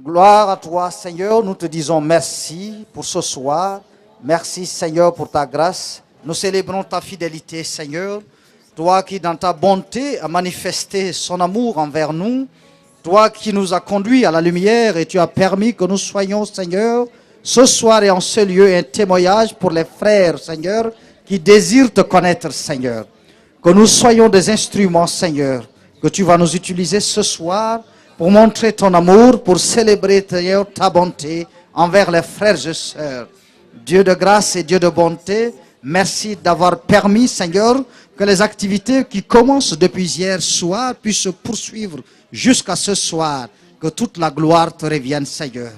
Gloire à toi, Seigneur. Nous te disons merci pour ce soir. Merci, Seigneur, pour ta grâce. Nous célébrons ta fidélité, Seigneur. Toi qui, dans ta bonté, as manifesté son amour envers nous. Toi qui nous as conduits à la lumière et tu as permis que nous soyons, Seigneur, ce soir et en ce lieu, un témoignage pour les frères, Seigneur, qui désirent te connaître, Seigneur. Que nous soyons des instruments, Seigneur, que tu vas nous utiliser ce soir pour montrer ton amour, pour célébrer, Seigneur, ta bonté envers les frères et sœurs. Dieu de grâce et Dieu de bonté, merci d'avoir permis, Seigneur, que les activités qui commencent depuis hier soir puissent se poursuivre jusqu'à ce soir. Que toute la gloire te revienne, Seigneur.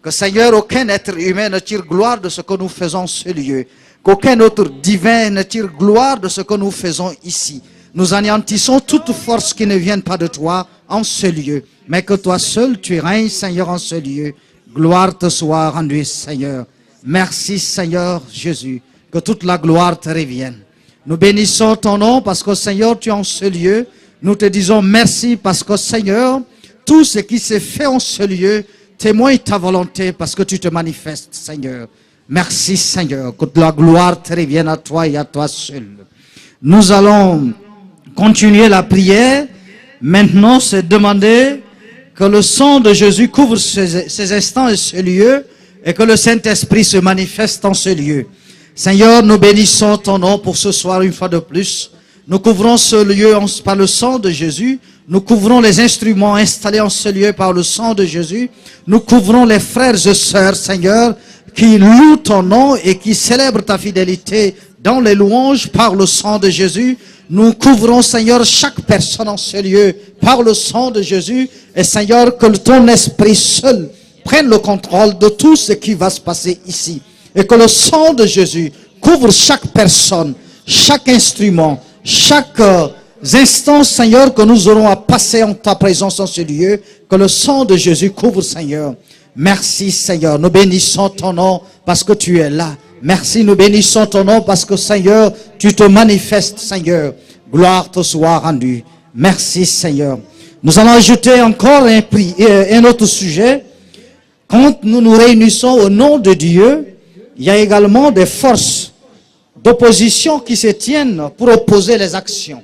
Que, Seigneur, aucun être humain ne tire gloire de ce que nous faisons en ce lieu. Qu'aucun autre divin ne tire gloire de ce que nous faisons ici. Nous anéantissons toute force qui ne vienne pas de toi en ce lieu. Mais que toi seul, tu règnes, Seigneur, en ce lieu. Gloire te soit rendue, Seigneur. Merci, Seigneur Jésus. Que toute la gloire te revienne. Nous bénissons ton nom parce que, Seigneur, tu es en ce lieu. Nous te disons merci parce que, Seigneur, tout ce qui s'est fait en ce lieu témoigne ta volonté parce que tu te manifestes, Seigneur. Merci, Seigneur. Que la gloire te revienne à toi et à toi seul. Nous allons continuer la prière. Maintenant, c'est demander que le sang de Jésus couvre ces instants et ce lieu et que le Saint-Esprit se manifeste en ce lieu. Seigneur, nous bénissons ton nom pour ce soir une fois de plus. Nous couvrons ce lieu par le sang de Jésus. Nous couvrons les instruments installés en ce lieu par le sang de Jésus. Nous couvrons les frères et sœurs, Seigneur, qui louent ton nom et qui célèbrent ta fidélité dans les louanges par le sang de Jésus. Nous couvrons, Seigneur, chaque personne en ce lieu par le sang de Jésus. Et Seigneur, que ton esprit seul prenne le contrôle de tout ce qui va se passer ici. Et que le sang de Jésus couvre chaque personne, chaque instrument, chaque instant, Seigneur, que nous aurons à passer en ta présence en ce lieu. Que le sang de Jésus couvre, Seigneur. Merci, Seigneur. Nous bénissons ton nom parce que tu es là. Merci, nous bénissons ton nom parce que, Seigneur, tu te manifestes, Seigneur. Gloire te soit rendue. Merci, Seigneur. Nous allons ajouter encore un autre sujet. Quand nous nous réunissons au nom de Dieu, il y a également des forces d'opposition qui se tiennent pour opposer les actions.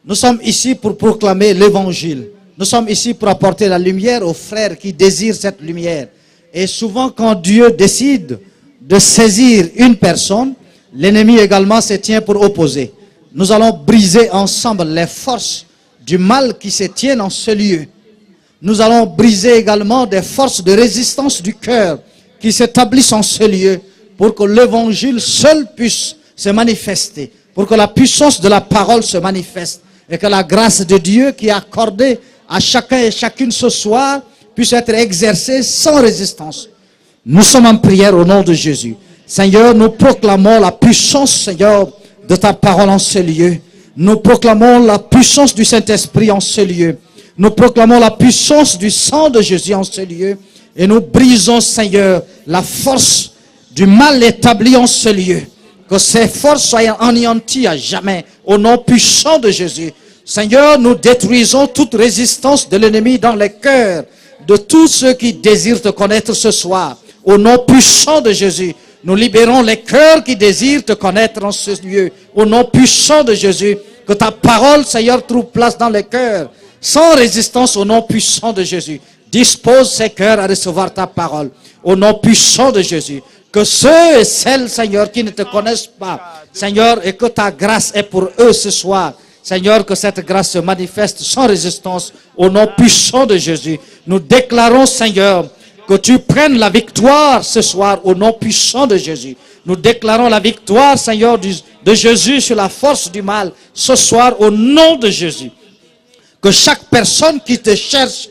Nous sommes ici pour proclamer l'évangile. Nous sommes ici pour apporter la lumière aux frères qui désirent cette lumière. Et souvent, quand Dieu décide de saisir une personne, l'ennemi également se tient pour opposer. Nous allons briser ensemble les forces du mal qui se tiennent en ce lieu. Nous allons briser également des forces de résistance du cœur qui s'établissent en ce lieu pour que l'évangile seul puisse se manifester, pour que la puissance de la parole se manifeste et que la grâce de Dieu qui est accordée à chacun et chacune ce soir puisse être exercée sans résistance. Nous sommes en prière au nom de Jésus. Seigneur, nous proclamons la puissance, Seigneur, de ta parole en ce lieu. Nous proclamons la puissance du Saint-Esprit en ce lieu. Nous proclamons la puissance du sang de Jésus en ce lieu. Et nous brisons, Seigneur, la force du mal établi en ce lieu. Que ces forces soient anéanties à jamais au nom puissant de Jésus. Seigneur, nous détruisons toute résistance de l'ennemi dans les cœurs de tous ceux qui désirent te connaître ce soir. Au nom puissant de Jésus, nous libérons les cœurs qui désirent te connaître en ce lieu. Au nom puissant de Jésus, que ta parole, Seigneur, trouve place dans les cœurs, sans résistance au nom puissant de Jésus. Dispose ces cœurs à recevoir ta parole. Au nom puissant de Jésus. Que ceux et celles, Seigneur, qui ne te connaissent pas, Seigneur, et que ta grâce est pour eux ce soir. Seigneur, que cette grâce se manifeste sans résistance au nom puissant de Jésus. Nous déclarons, Seigneur, que tu prennes la victoire ce soir au nom puissant de Jésus. Nous déclarons la victoire, Seigneur, de Jésus sur la force du mal ce soir au nom de Jésus. Que chaque personne qui te cherche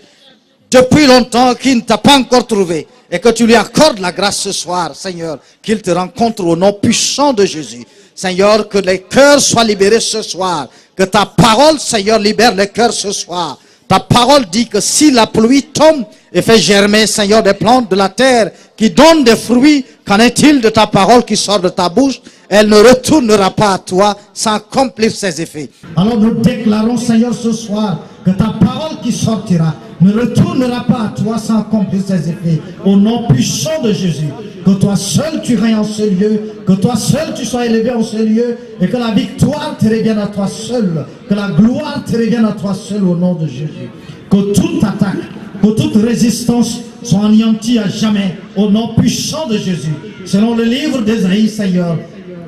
depuis longtemps, qui ne t'a pas encore trouvé, et que tu lui accordes la grâce ce soir, Seigneur, qu'il te rencontre au nom puissant de Jésus. Seigneur, que les cœurs soient libérés ce soir. Que ta parole, Seigneur, libère les cœurs ce soir. Ta parole dit que si la pluie tombe et fait germer, Seigneur, des plantes de la terre qui donnent des fruits, qu'en est-il de ta parole qui sort de ta bouche? Elle ne retournera pas à toi sans accomplir ses effets. Alors nous déclarons, Seigneur, ce soir, que ta parole qui sortira ne retournera pas à toi sans accomplir ses effets. Au nom puissant de Jésus, que toi seul tu règnes en ce lieu, que toi seul tu sois élevé en ce lieu, et que la victoire te revienne à toi seul, que la gloire te revienne à toi seul au nom de Jésus. Que toute attaque, que toute résistance soit anéantie à jamais au nom puissant de Jésus. Selon le livre d'Ésaïe, Seigneur,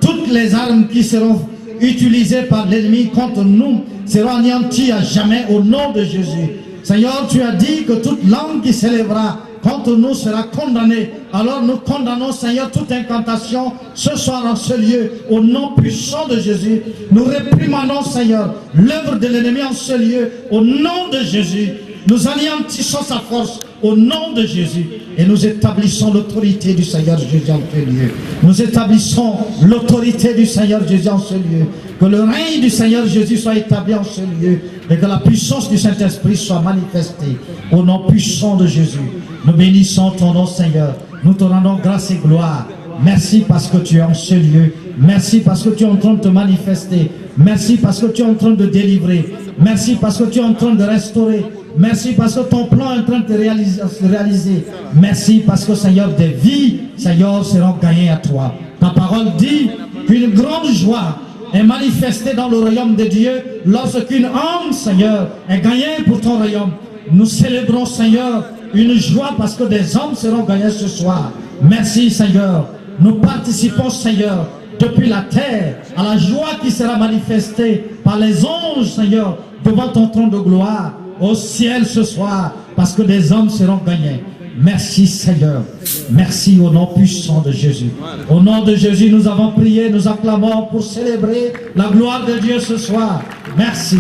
toutes les armes qui seront utilisées par l'ennemi contre nous seront anéanties à jamais au nom de Jésus. Seigneur, tu as dit que toute langue qui s'élèvera contre nous sera condamnée. Alors nous condamnons, Seigneur, toute incantation ce soir en ce lieu, au nom puissant de Jésus. Nous réprimandons, Seigneur, l'œuvre de l'ennemi en ce lieu, au nom de Jésus. Nous anéantissons sa force au nom de Jésus et nous établissons l'autorité du Seigneur Jésus en ce lieu. Nous établissons l'autorité du Seigneur Jésus en ce lieu. Que le règne du Seigneur Jésus soit établi en ce lieu et que la puissance du Saint-Esprit soit manifestée au nom puissant de Jésus. Nous bénissons ton nom, Seigneur. Nous te rendons grâce et gloire. Merci parce que tu es en ce lieu. Merci parce que tu es en train de te manifester. Merci parce que tu es en train de délivrer. Merci parce que tu es en train de restaurer. Merci parce que ton plan est en train de se réaliser. Merci parce que, Seigneur, des vies, Seigneur, seront gagnées à toi. Ta parole dit qu'une grande joie est manifestée dans le royaume de Dieu lorsqu'une âme, Seigneur, est gagnée pour ton royaume. Nous célébrons, Seigneur, une joie parce que des hommes seront gagnés ce soir. Merci, Seigneur. Nous participons, Seigneur, depuis la terre à la joie qui sera manifestée par les anges, Seigneur, devant ton trône de gloire au ciel ce soir, parce que des hommes seront gagnés. Merci, Seigneur. Merci au nom puissant de Jésus. Au nom de Jésus, nous avons prié, nous acclamons pour célébrer la gloire de Dieu ce soir. Merci.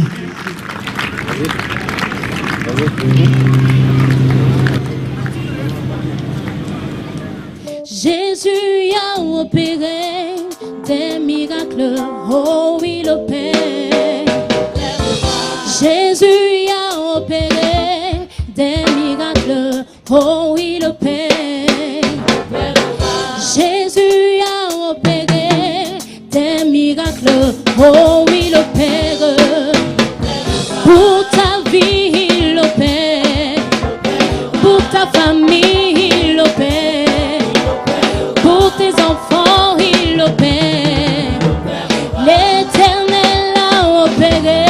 Jésus a opéré des miracles, oh il opère. Jésus a opéré des miracles, oh il opère. Jésus a opéré des miracles, oh il opère. Pour ta vie il opère, pour ta famille il opère, pour tes enfants il opère. L'Éternel a opéré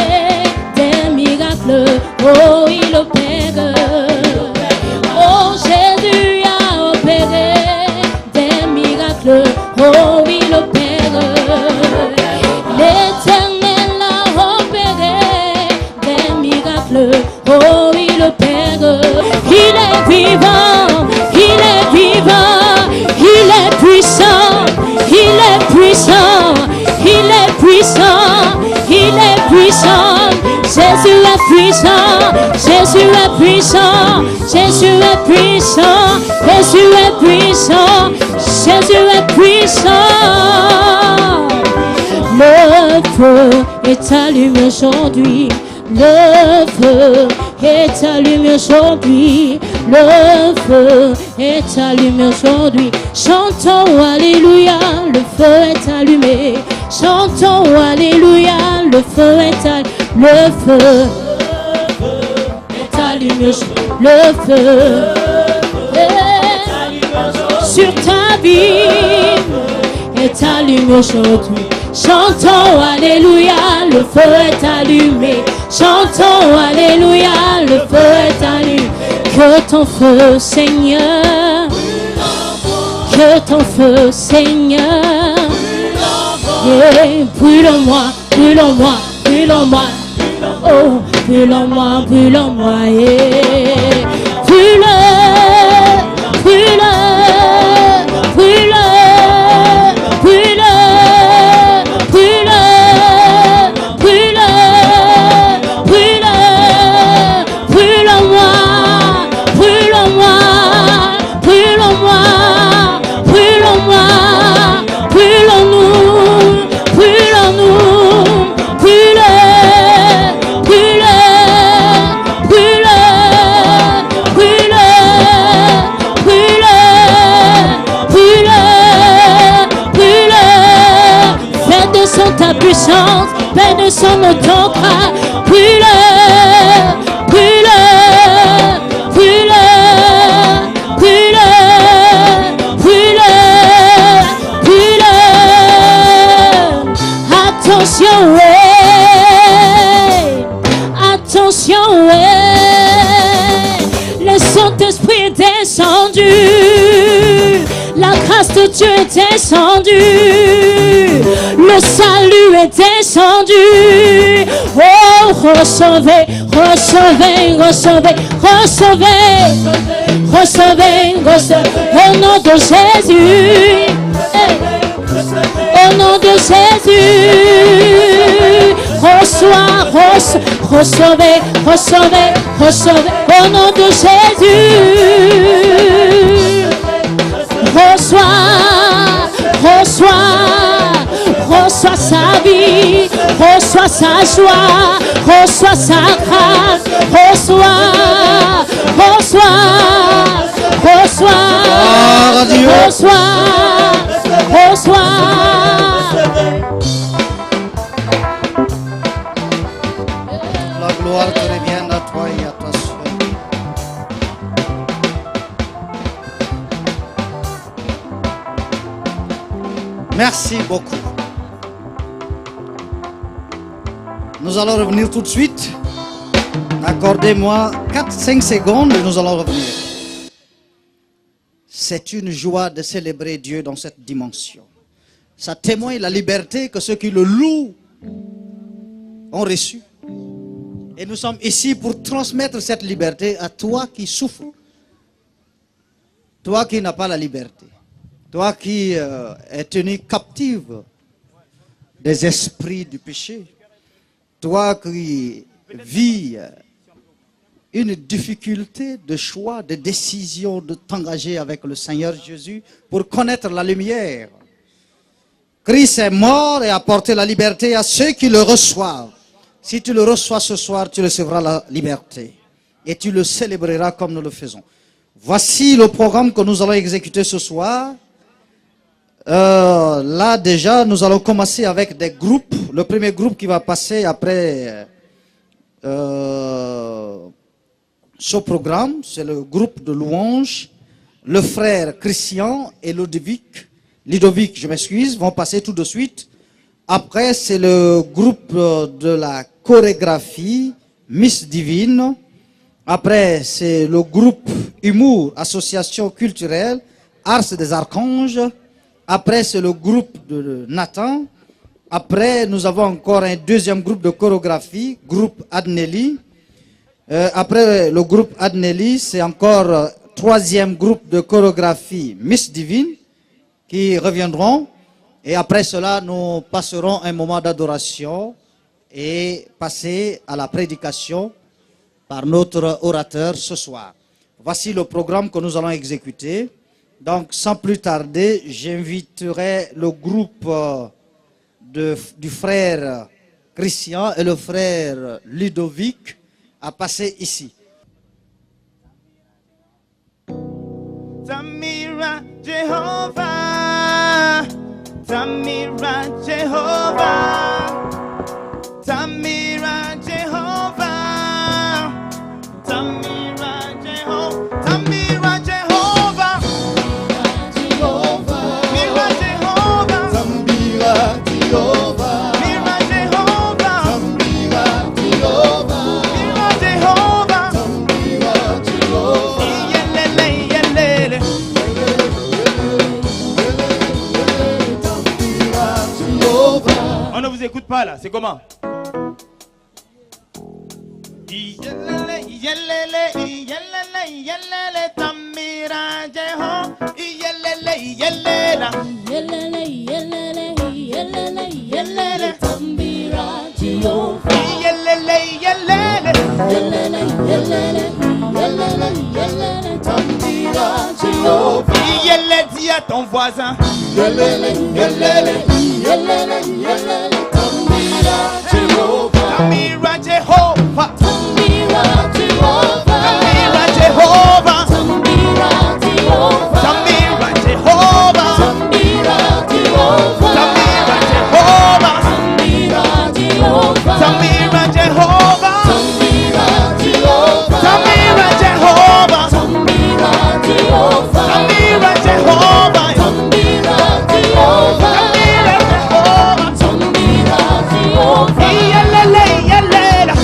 des miracles, oh il opère. Oh Jésus a opéré des miracles, oh il opère. L'Éternel a opéré des miracles, oh il opère. Il est vivant, il est vivant, il est puissant, il est puissant, il est puissant, il est puissant. Jésus est puissant, Jésus est puissant, Jésus est puissant, Jésus est puissant, Jésus est puissant. Le feu est allumé aujourd'hui, le feu est allumé aujourd'hui, le feu est allumé aujourd'hui. Chantons Alléluia, le feu est allumé. Chantons Alléluia, le feu est allumé. Le feu est allumé, le feu est allumé sur ta vie, est allumé aujourd'hui. Chantons Alléluia, le feu est allumé. Chantons Alléluia, le feu est allumé. Que ton feu, Seigneur, que ton feu, Seigneur, yeah, brûle en moi, brûle en moi, brûle en moi. Oh, brûle en moi, yeah. Brûle, brûle, brûle, brûle, brûle, brûle, brûle, brûle en moi, brûle en moi, brûle en moi, brûle en moi, brûle en nous, brûle en nous, brûle. Ta puissance, paix de son autocrat, brûle, faste, tu es descendu. Le salut est descendu. Oh, recevez, recevez, recevez, recevez, recevez, recevez. Au nom de Jésus. Au nom de Jésus. Reçois, recevez, recevez, recevez. Au nom de Jésus. Reçois, reçois, reçois sa vie, reçois sa joie, reçois sa grâce, reçois, reçois, reçois, reçois, reçois. La gloire te revienne à toi et à ta soeur. Merci beaucoup. Nous allons revenir tout de suite. Accordez-moi 4-5 secondes et nous allons revenir. C'est une joie de célébrer Dieu dans cette dimension. Ça témoigne la liberté que ceux qui le louent ont reçue. Et nous sommes ici pour transmettre cette liberté à toi qui souffres. Toi qui n'as pas la liberté. Toi qui es tenu captive des esprits du péché. Toi qui vis une difficulté de choix, de décision, de t'engager avec le Seigneur Jésus pour connaître la lumière. Christ est mort et a apporté la liberté à ceux qui le reçoivent. Si tu le reçois ce soir, tu recevras la liberté. Et tu le célébreras comme nous le faisons. Voici le programme que nous allons exécuter ce soir. Là déjà, nous allons commencer avec des groupes. Le premier groupe qui va passer après ce programme, c'est le groupe de louanges. Le frère Christian et Ludovic, je m'excuse, vont passer tout de suite. Après, c'est le groupe de la chorégraphie, Miss Divine. Après, c'est le groupe Humour, Association culturelle, Ars des Archanges. Après, c'est le groupe de Nathan. Après, nous avons encore un deuxième groupe de chorégraphie, groupe Adneli. Après le groupe Adneli, c'est encore troisième groupe de chorégraphie, Miss Divine, qui reviendront. Et après cela, nous passerons un moment d'adoration et passer à la prédication par notre orateur ce soir. Voici le programme que nous allons exécuter. Donc, sans plus tarder, j'inviterai le groupe du frère Christian et le frère Ludovic à passer ici. Tamira Jehovah, Tamira Jehovah, Tamira Jehovah, Tamira Jehovah, Tamira Jehovah, Mira Jehovah, Tamira Jehovah, Mira Jehovah, Tamira Jehovah, Mira Jehovah, Tamira Jehovah, yelele yelele. On ne vous écoute pas là, c'est comment? Yelele, yelele, yelele, yelele, Tamira Jeho, yelele, yelele, Yelele, yelele, yelele, yelele, Tamira Jehovah. yelele, yelele, Yelele, yelele, yelele, yelele, Tamira Jehovah. yelele, dis à ton voisin. Yelele, yelele, yelele, yelele, Tamira Jehovah. Tamira Jehovah, Tamira Jehovah. Tamira Jehovah, Tamira Jehovah. Tamira Jehovah, Tamira Jehovah. Tamira Jehovah, Tamira Jehovah. Tamira Jehovah, Tamira Jehovah. Tamira Jehovah, Tamira Jehovah. Tamira Jehovah, Tamira Jehovah. Tamira Jehovah, Tamira Jehovah. yelele, yelele,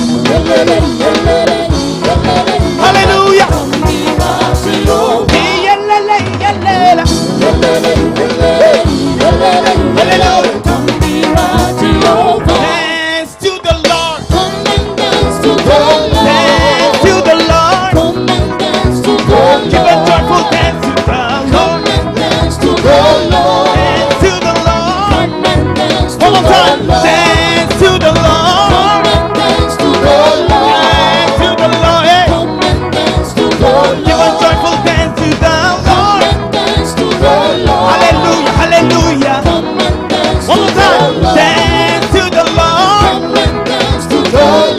Dance to the Lord. Come and dance to the Lord. Dance to the Lord. Come and dance to the Lord. Give a joyful dance to the Lord. Come and dance to the Lord. Dance to the Lord. Come and dance to One more the time. Lord. Dance to the Lord. Come and dance to the Lord. Dance to the Lord. Hey. Come and dance to the Lord. Give a joyful dance to the Come Lord. and dance to the Lord. Hallelujah, hallelujah. Come and dance One to more the time. Lord. Dance to the Lord. Come and dance to the Lord.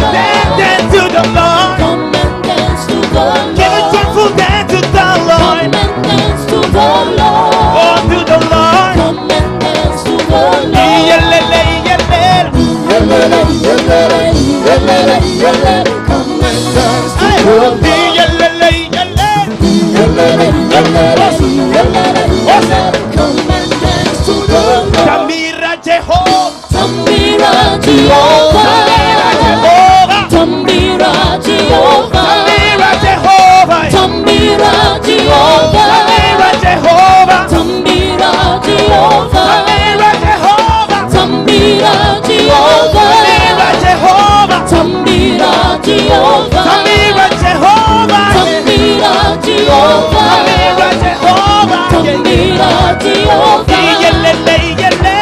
Dance to the Lord. Come and dance to the Lord. Give a joyful dance to the Come Lord. and dance to the Lord. Oh, to the Lord. Come and dance to the Lord. Yelele, yelele. Yelele, yelele, yelele, yelele. Come and dance to Hey. the Lord. Yelele, yelele. Yelele, yelele, yelele, yelele. Come and dance to the Lord. Tamira Jehovah. Tambira Jehovah. Jehovah. Tambira Jehovah. Tamira Jehovah. Tambira Jehovah. Tamira Jehovah. Tambira Jehovah. Tamira Jehovah. Tambira Jehovah. Tamira Jehovah. Tambira Jehovah. Tamira Jehovah. Tambira Jehovah. Tamira Jehovah. Tambira Jehovah. Yelele, yelele.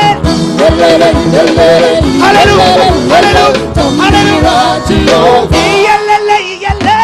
Yelele, yelele, Hallelujah, yelele, hallelujah, Tambira Jehovah. Yelele, yelele.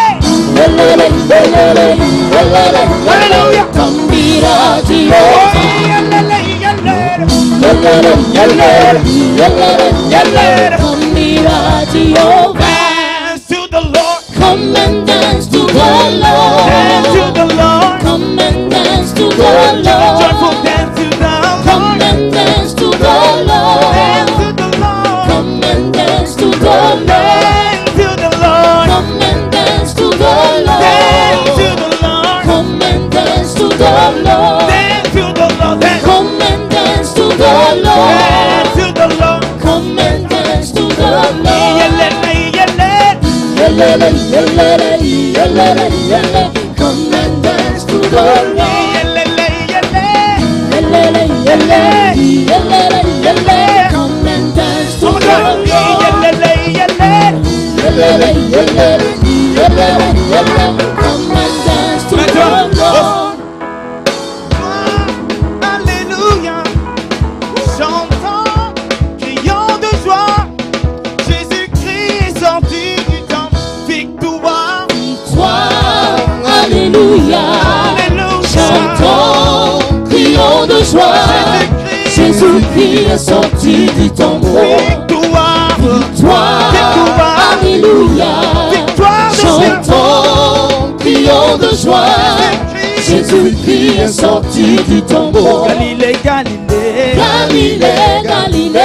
Yelele, yelele, yelele, Hallelujah. Tambira Oh, Jehovah. yelele, yelele. Yelele, yelele, yelele, Yelele. Tambira Jehovah. Dance to the Lord. Come and dance to the Dance to Lord. the Lord. Come and dance to the Give a joyful Lord. dance to the Come Lord. and dance to the Dance Lord. to the Lord. Come and dance to the Lord. Dance to the Lord. Come and dance to the Dance to Lord. the Lord. Come and dance to the Lord. Dance to the Lord. Dance Come and dance to the Lord. to the Lord. Come and dance to the Lord. Yelele, yelele. Yelele, yelele, yelele, yelele. Come and dance to the Lord. Yelele, yelele. Yelele, yelele, yelele, yelele. Come and dance to Oh my the God. Lord. Yelele, yelele. Yelele, yelele, yelele, yelele. Come and dance to the Lord. Alléluia. Chantons, crions de joie. Jésus-Christ est sorti du temple. Victoire. Victoire, alléluia. Alléluia. Chantons, crions de joie. Jésus-Christ est sorti du tombeau. Victoire. Victoire, Victoire. alléluia. Victoire des cieux. Chantons, crions de joie. Jésus-Christ est sorti du tombeau. Galilée, Galilée. Galilée, Galilée,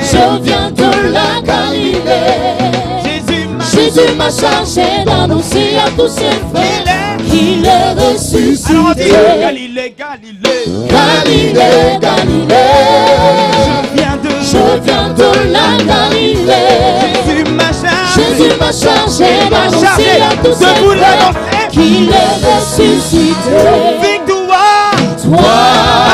je viens de la Galilée. Jésus m'a chargé d'annoncer à tous ses frères qu'il est Alors on ressuscité. dit Galilée, Galilée. Galilée, Galilée, Je viens de la Galilée. Jésus m'a chargé d'annoncer à tous ses frères qu'il est ressuscité. Victoire. Victoire,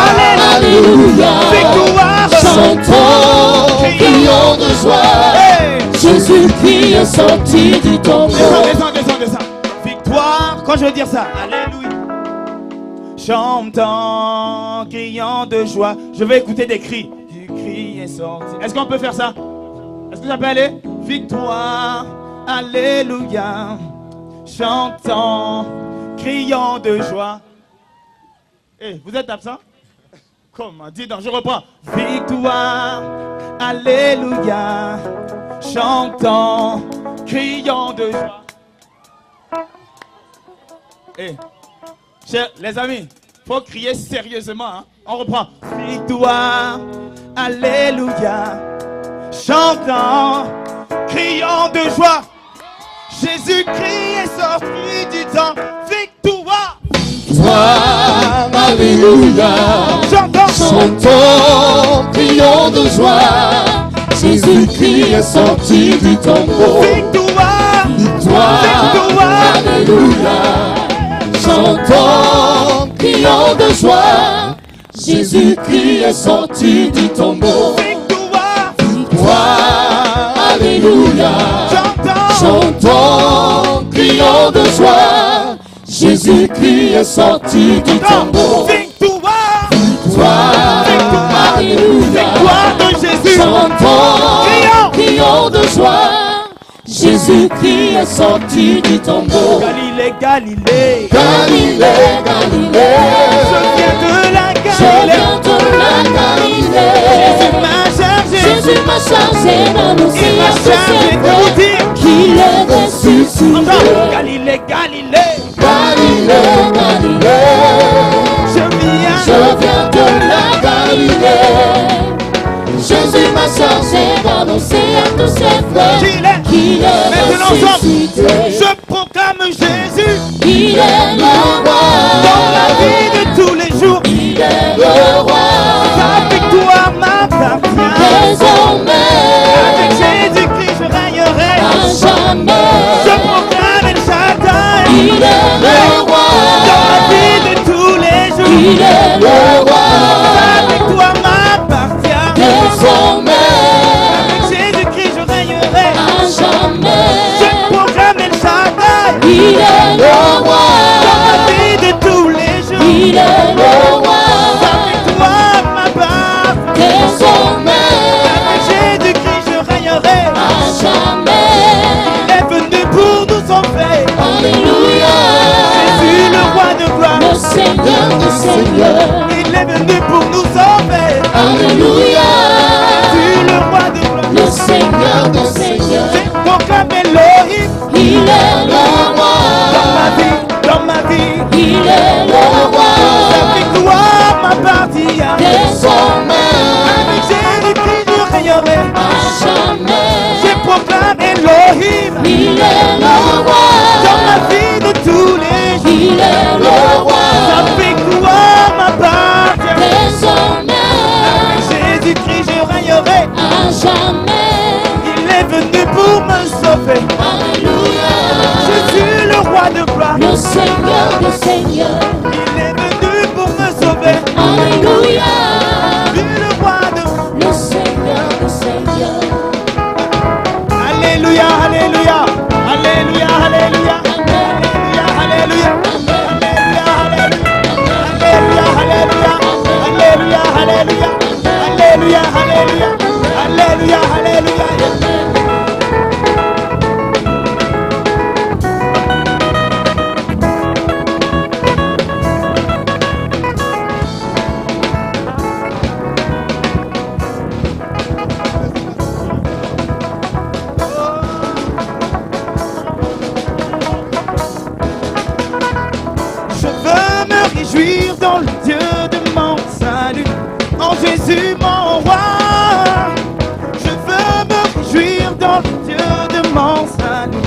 alléluia. Victoire. Chantons, crions de joie. Hey. Jésus-Christ est sorti du tombeau. Descends. Victoire. Quand je veux dire ça. Alléluia. Chantons, criant de joie. Je vais écouter des cris. Du cri est sorti. Est-ce qu'on peut faire ça? Est-ce que ça peut aller? Victoire. Alléluia. Chantons, criant de joie. Eh, vous êtes absent? Comment? Dis donc, je reprends. Victoire, alléluia, chantons, crions de joie. Eh, les amis, faut crier sérieusement. Hein? On reprend. Victoire, alléluia, chantons, crions de joie. Jésus-Christ est sorti du temps. Victoire. Victoire, alléluia. Chantons, crions de joie. Jésus-Christ est sorti du tombeau. Victoire. Victoire, alléluia. Chantons, crions criant de joie. Jésus-Christ est sorti du tombeau. Victoire, Victoire, alléluia. Chantons, criant de joie. Jésus-Christ est sorti du tombeau. victoire, Victoire, alléluia. victoire de Jésus. Chantons, crions de joie. Jésus-Christ est sorti du tombeau. Galilée, Galilée, Galilée, Galilée. je viens de la Je Galilée. viens de la Galilée. Jésus m'a chargé, Jésus m'a chargé d'annoncer il m'a à tous chargé ses de vous frères dire. qu'il est ressuscité. Entends, Galilée, Galilée, Galilée, Galilée. je Je viens de la Galilée. Jésus m'a chargé d'annoncer à tous ses frères qu'il est Maintenant ensemble, ressuscité. je proclame Jésus Il est le roi. dans la vie de tous les jours. Il est le roi. Sa victoire m'appartient. Désormais, Avec Jésus-Christ, je règnerai. à jamais. Je proclame El Shaddai Il est le roi. dans la vie de tous les jours. Il est le roi. Sa victoire m'appartient. Désormais, Avec Jésus-Christ, je règnerai. à jamais. Je proclame El Shaddai Il est le roi. dans la vie de tous les jours. Il est le roi. Sa victoire m'appartient. Désormais, Avec Jésus-Christ, je règnerai. à jamais. Il est venu pour nous sauver. Alléluia. Jésus, le roi de gloire. Le Seigneur des Seigneurs. Il est venu pour nous sauver. Alléluia. Jésus, le roi de gloire. Le Seigneur des Seigneurs. J'ai proclamé Elohim Il est le roi. dans ma vie, dans ma vie. Il est le roi. La victoire m'appartient. Désormais, Avec Jésus-Christ, je règnerai. à jamais. J'ai proclamé Elohim Il est le roi. dans ma vie de tous les jours. Il est le roi. La victoire m'appartient. Désormais, Avec Jésus-Christ, je règnerai. à jamais. Il est venu pour me sauver. Alléluia. Jésus, le roi de gloire. Le Seigneur des Seigneurs. Il est venu pour me sauver. Alléluia. Jésus, le roi de gloire. Le Seigneur des Seigneurs. Alléluia, alléluia, alléluia, alléluia, alléluia, alléluia, alléluia, alléluia, alléluia, alléluia, alléluia, alléluia, alléluia, alléluia. Je veux me réjouir dans le Dieu de mon salut, en Jésus mon roi. Je veux me réjouir dans le Dieu de mon salut,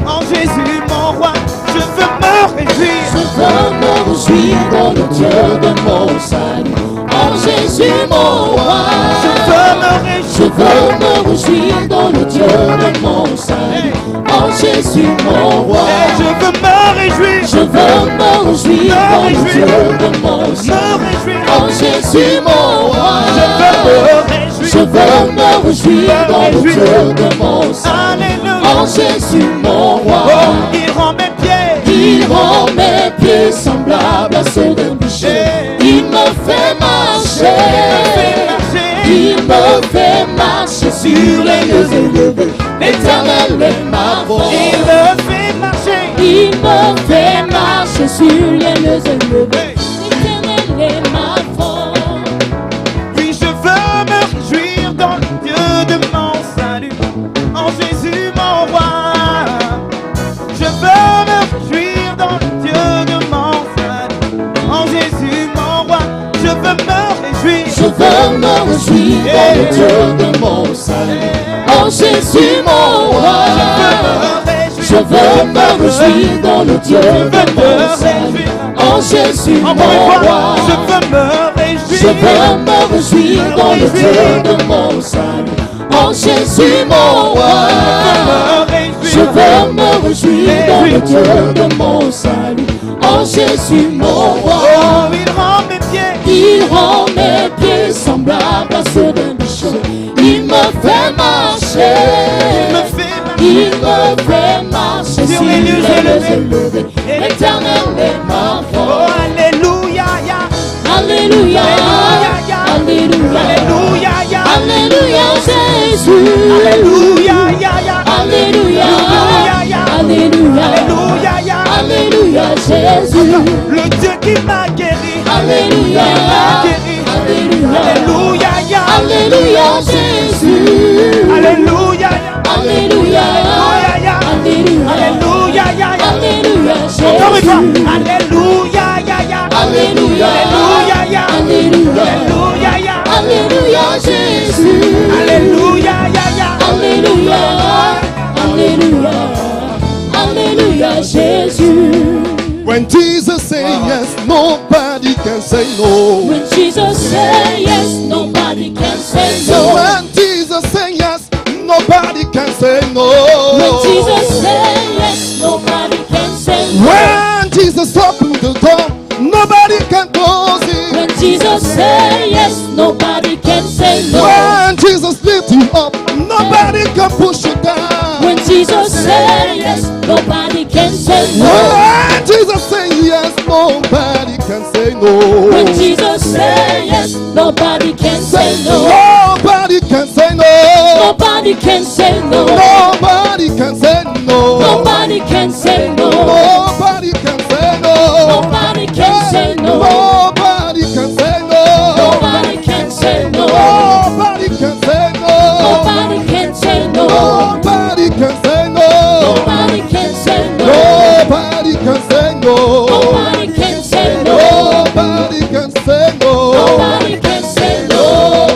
en Jésus mon roi. Je veux me réjouir. Je veux me réjouir dans le Dieu de mon salut. En Jésus mon roi. Je veux me Je réjouir. veux me réjouir dans le Dieu de mon salut. En Jésus mon roi. Et je veux me réjouir. Je veux me réjouir dans le Dieu de mon Me salut. réjouir. En Jésus mon roi. Je veux me réjouir. Je veux me réjouir dans le Dieu de mon salut. Alléluia. En Jésus mon roi. Oh, il rend mes pieds. Il rend mes pieds semblables à ceux d'un bûcher. Il me fait marcher. Il me fait marcher sur les lieux élevés. L'Éternel est ma force. Il me fait marcher. Il me fait marcher sur les lieux élevés. L'Éternel est ma force. Puis je veux me réjouir dans le Dieu de mon salut, en Jésus mon roi. Je veux me réjouir dans le Dieu de mon salut, en Jésus mon roi. Je veux me réjouir. Je veux me réjouir dans le Dieu de mon salut. En Jésus mon roi. Je veux me réjouir dans le Dieu de mon salut. En Jésus mon Encore une fois, roi. je veux me réjouir. Je veux me réjouir dans le Dieu de mon salut. En Jésus mon roi. Je veux me réjouir dans le Dieu de mon salut. En Jésus mon roi. Oh, il rend marcher. Il me fait marcher sur les lieux élevés. Éternel est ma Oh, force. alléluia, ya. Alléluia. Alléluia. Alléluia, ya. Alléluia, Jésus. Alléluia, ya, ya. Alléluia. Alléluia, Alléluia. Alléluia, ya. Alléluia, Jésus. Le Dieu qui m'a guéri. Alléluia. Alléluia. Alléluia, ya. Alléluia, Jésus. Alléluia, ya. Alléluia. ya. Alléluia. Alléluia, ya, ya. Alléluia, Encore une fois. Jésus. Alléluia, ya, ya. Alléluia. Alléluia, ya. Alléluia. Alléluia, ya. Alléluia, Jésus. Alléluia, ya, ya. Alléluia. Alléluia. Alléluia, Jésus. When Jesus say yes, nobody can say no. When Jesus say yes, nobody can say no. When Jesus say yes, nobody can say no. When Jesus say yes, nobody can say no. When Jesus open the door, nobody can close it. When Jesus say yes, nobody can say no. When Jesus lift you up, nobody can push you down. When Jesus say yes, nobody can say no. When Jesus say yes, nobody can say no. When Jesus say yes, nobody can say no. Nobody can say no. Nobody can say no. Nobody can say no. Nobody can say no. Nobody can say no. Nobody can say no. Nobody can say no. Nobody can say no. Nobody can say no. Nobody can say no. Nobody can say no. Nobody can say no. Nobody can say no. Nobody can say no. Nobody can say no.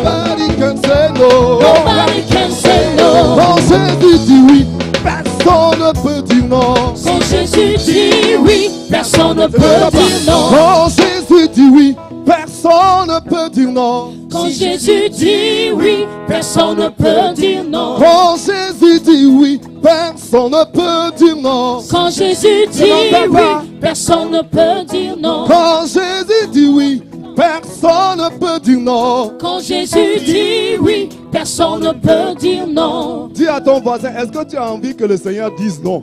Nobody can say no. Nobody can say no. Nobody can say no. Quand Jésus dit oui, personne ne peut dire non. Quand Jésus dit oui, personne ne peut dire non. Quand Jésus dit oui, personne ne peut dire non. Quand Jésus dit oui, personne ne peut dire non. Quand Jésus dit oui, personne ne peut dire non. Quand Jésus dit oui, personne ne peut dire non. Quand Jésus dit oui, personne ne peut dire non. Quand Jésus dit oui, personne ne peut dire non. Dis à ton voisin, est-ce que tu as envie que le Seigneur dise non?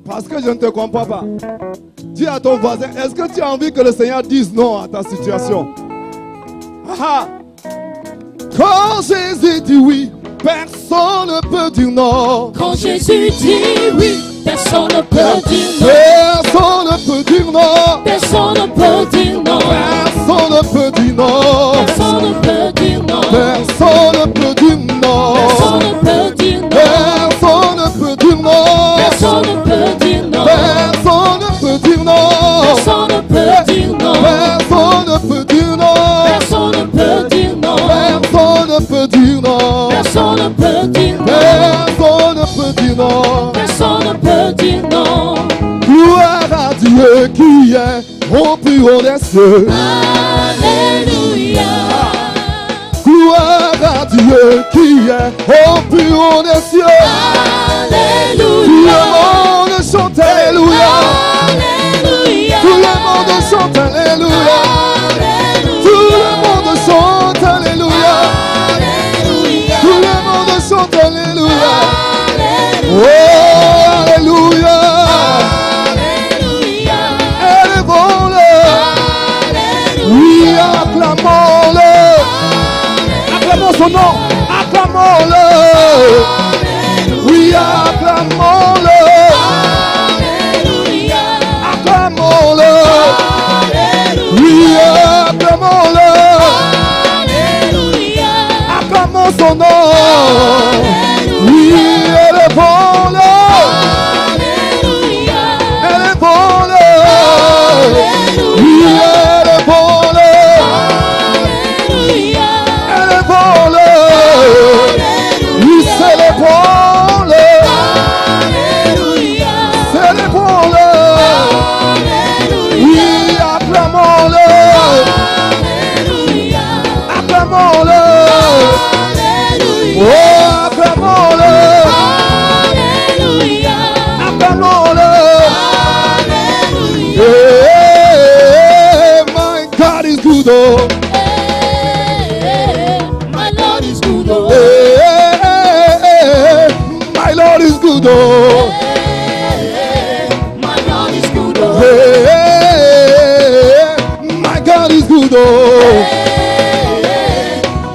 Parce que je ne te comprends pas. Dis à ton voisin, est-ce que tu as envie que le Seigneur dise non à ta situation? Ah, ah. Quand Jésus dit oui, personne ne peut dire non. Quand Jésus dit oui, personne ne peut dire non. Personne ne peut dire non. Personne ne peut dire non. Personne ne peut dire non. Personne ne peut dire non. Personne ne peut dire non. Personne ne peut dire non. Personne ne peut dire non. Personne ne peut dire non. Personne ne peut dire non. Personne ne peut dire non. Personne ne peut dire non. Personne ne peut dire non. Personne ne peut dire non. Personne ne peut dire non. Personne ne peut dire non. Personne ne peut dire non. Gloire à Dieu qui est au plus haut des cieux. Alléluia. Gloire à Dieu qui est au plus haut des cieux. Tout le Alléluia. monde chante Alléluia. Alléluia. Tout le monde chante Alléluia. Tout le monde chante Alléluia. Alléluia. Tout le monde chante Alléluia. Alléluia. Oh, Alléluia. Alléluia. Élevons-le. Oui, acclamons-le. Acclamons son nom. Acclamons-le. Oui, acclamons-le. Alléluia. Acclamons-le. Oui, acclamons-le. Alléluia. Acclamons son nom. Oui, élevons-le. Alléluia. Élevons-le. Oui, élevons-le. Alléluia. Élevons-le. Oui, célébrons-le. Alléluia. Célébrons-le. Alléluia. Oui, acclamons-le. Alléluia. Acclamons-le. Alléluia. Oh, acclamons-le. Alléluia. Acclamons-le. Alléluia. Hey, my God is good. Oh. My good, oh.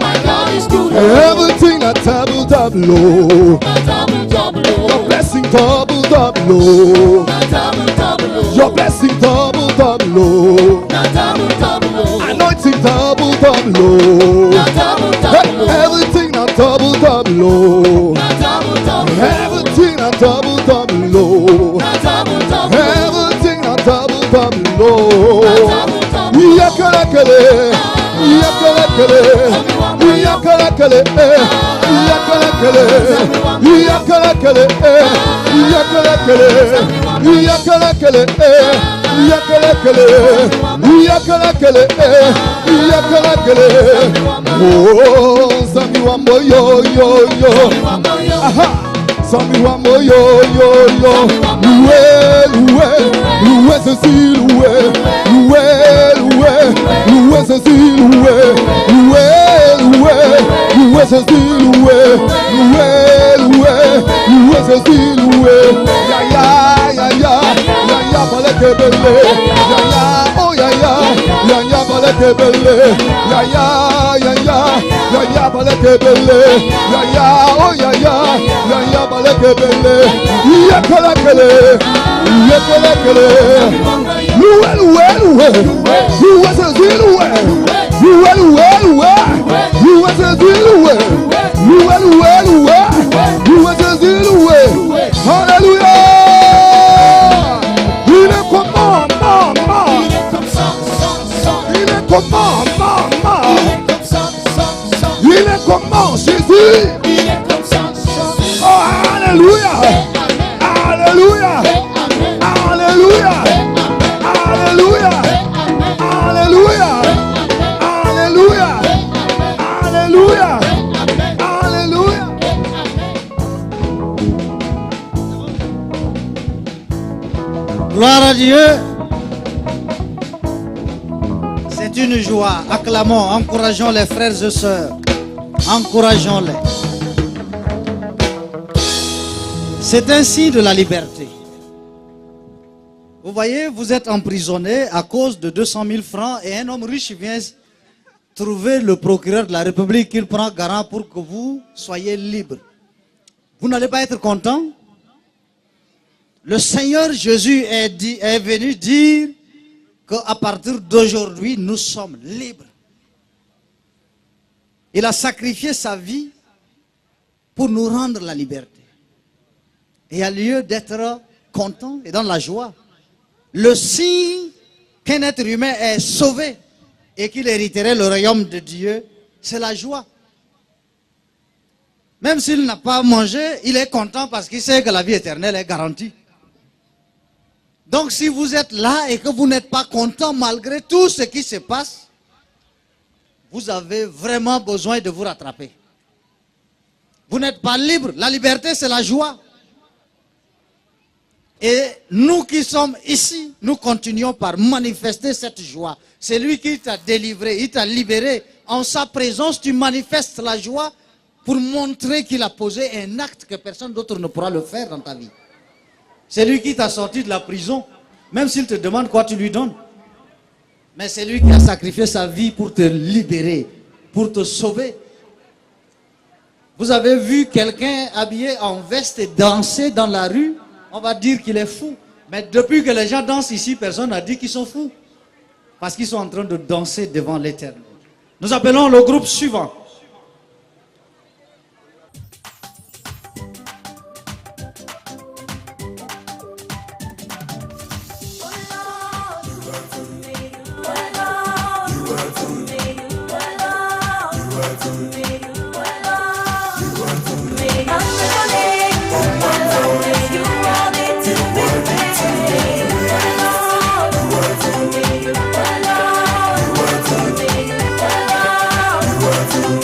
My God is good. Everything a double, double, oh. Double, double, Your blessing double, double, oh. double, Your blessing double, double, oh. double, Anointing double, double, oh. Everything a double, double, oh. Everything a double, double, oh. Everything a double, double, oh. Yakalakale, yakalakale, yakalakale, yakalakale, yakalakale, yakalakale, yakalakale, yakalakale, yakalakale, yakalakale. Oh, Sami Wambo yo yo yo. Aha. Sami Wambo yo yo yo. Loué ceci, loué ceci, loué ceci, loué ceci, ya ya ya ya ya balekebele, ya ya oh ya ya balekebele, ya ya balekebele, ya oh ya balekebele, yakalakele, yakalakele, loué ceci, loué ceci, loué. Alléluia. Il est comment, maman. Il est comment, maman. Il est comment, Jésus. Oh, alléluia. Alléluia. Alléluia. Alléluia. Alléluia. Alléluia. Alléluia. Alléluia. Gloire à Dieu. C'est une joie. Acclamons, encourageons les frères et sœurs. Encourageons-les. C'est un signe de la liberté. Vous voyez, vous êtes emprisonné à cause de 200 000 francs et un homme riche vient trouver le procureur de la République qu'il prend garant pour que vous soyez libre. Vous n'allez pas être content? Le Seigneur Jésus est venu dire qu'à partir d'aujourd'hui, nous sommes libres. Il a sacrifié sa vie pour nous rendre la liberté. Et à lieu d'être content et dans la joie, le signe qu'un être humain est sauvé et qu'il hériterait le royaume de Dieu, c'est la joie. Même s'il n'a pas mangé, il est content parce qu'il sait que la vie éternelle est garantie. Donc si vous êtes là et que vous n'êtes pas content malgré tout ce qui se passe, vous avez vraiment besoin de vous rattraper. Vous n'êtes pas libre. La liberté, c'est la joie. Et nous qui sommes ici, nous continuons par manifester cette joie. C'est lui qui t'a délivré, il t'a libéré. En sa présence, tu manifestes la joie pour montrer qu'il a posé un acte que personne d'autre ne pourra le faire dans ta vie. C'est lui qui t'a sorti de la prison. Même s'il te demande quoi, tu lui donnes. Mais c'est lui qui a sacrifié sa vie pour te libérer, pour te sauver. Vous avez vu quelqu'un habillé en veste et danser dans la rue? On va dire qu'il est fou. Mais depuis que les gens dansent ici, personne n'a dit qu'ils sont fous. Parce qu'ils sont en train de danser devant l'Éternel. Nous appelons le groupe suivant. You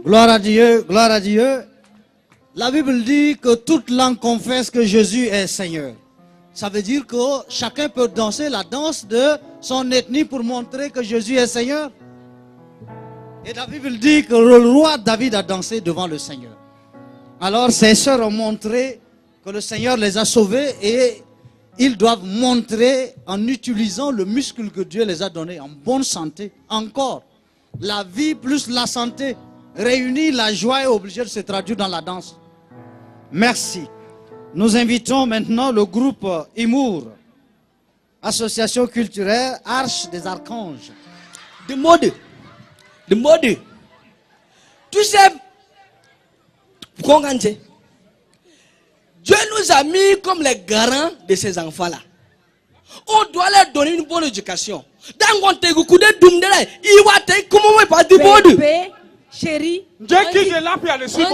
Gloire à Dieu, gloire à Dieu. La Bible dit que toute langue confesse que Jésus est Seigneur. Ça veut dire que chacun peut danser la danse de son ethnie pour montrer que Jésus est Seigneur. Et la Bible dit que le roi David a dansé devant le Seigneur. Alors ses sœurs ont montré que le Seigneur les a sauvés et ils doivent montrer en utilisant le muscle que Dieu les a donné en bonne santé. Encore, la vie plus la santé réunis, la joie est obligée de se traduire dans la danse. Merci. Nous invitons maintenant le groupe Imour, association culturelle Arche des Archanges. De mode. Tu sais, Dieu nous a mis comme les garants de ces enfants-là. On doit leur donner une bonne éducation. Chérie, on